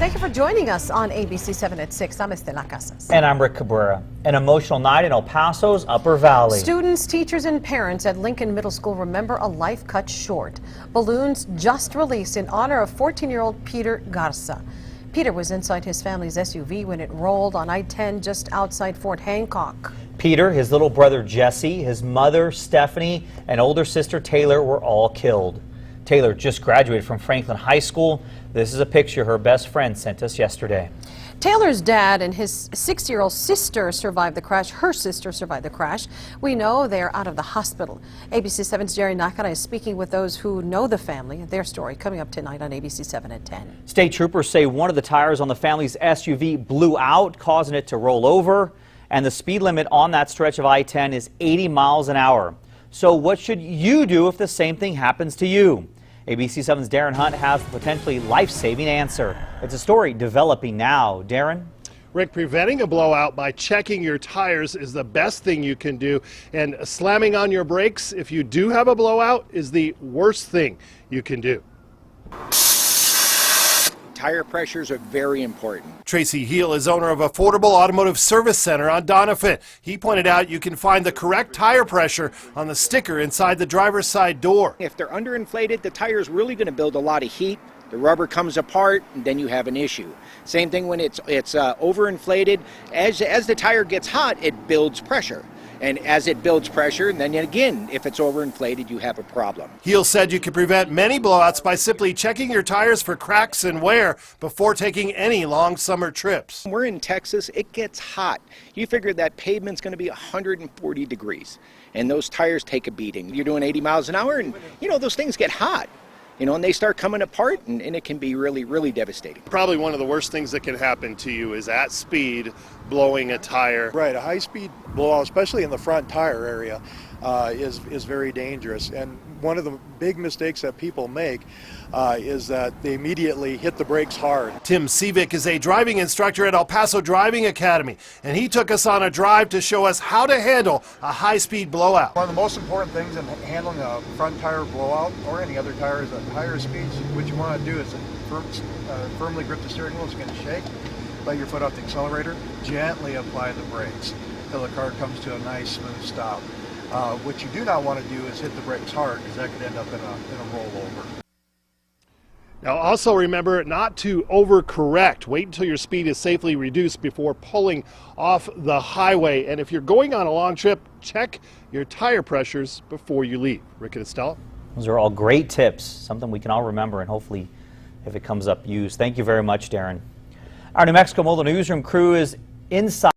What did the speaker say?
Thank you for joining us on ABC 7 at 6. I'm Estela Casas. And I'm Rick Cabrera. An emotional night in El Paso's Upper Valley. Students, teachers, and parents at Lincoln Middle School remember a life cut short. Balloons just released in honor of 14-year-old Peter Garza. Peter was inside his family's SUV when it rolled on I-10 just outside Fort Hancock. Peter, his little brother Jesse, his mother Stephanie, and older sister Taylor were all killed. Taylor just graduated from Franklin High School. This is a picture her best friend sent us yesterday. Taylor's dad and his 6-year-old sister survived the crash. Her sister survived the crash. We know they are out of the hospital. ABC 7's Darren is speaking with those who know the family. Their story coming up tonight on ABC 7 at 10. State troopers say one of the tires on the family's SUV blew out, causing it to roll over. And the speed limit on that stretch of I-10 is 80 miles an hour. So what should you do if the same thing happens to you? ABC 7's Darren Hunt has a potentially life-saving answer. It's a story developing now. Darren? Rick, preventing a blowout by checking your tires is the best thing you can do. And slamming on your brakes if you do have a blowout is the worst thing you can do. Tire pressures are very important. Tracy Heel is owner of Affordable Automotive Service Center on Doniphan. He pointed out you can find the correct tire pressure on the sticker inside the driver's side door. If they're underinflated, the tire is really going to build a lot of heat. The rubber comes apart, and then you have an issue. Same thing when it's overinflated. As the tire gets hot, it builds pressure. And as it builds pressure, then again, if it's overinflated, you have a problem. Heel said you can prevent many blowouts by simply checking your tires for cracks and wear before taking any long summer trips. We're in Texas, it gets hot. You figure that pavement's going to be 140 degrees, and those tires take a beating. You're doing 80 miles an hour, and those things get hot. And they start coming apart, and it can be really, really devastating. Probably one of the worst things that can happen to you is at speed blowing a tire. Right, a high-speed blowout, especially in the front tire area, is very dangerous. And one of the big mistakes that people make is that they immediately hit the brakes hard. Tim Sevick is a driving instructor at El Paso Driving Academy, and he took us on a drive to show us how to handle a high-speed blowout. One of the most important things in handling a front tire blowout or any other tire is at higher speeds. What you want to do is firmly grip the steering wheel. It's going to shake. Let your foot off the accelerator. Gently apply the brakes until the car comes to a nice smooth stop. What you do not want to do is hit the brakes hard, because that could end up in a rollover. Now also remember not to overcorrect. Wait until your speed is safely reduced before pulling off the highway. And if you're going on a long trip, check your tire pressures before you leave. Rick and Estella? Those are all great tips, something we can all remember and hopefully, if it comes up, use. Thank you very much, Darren. Our New Mexico Mobile Newsroom crew is inside.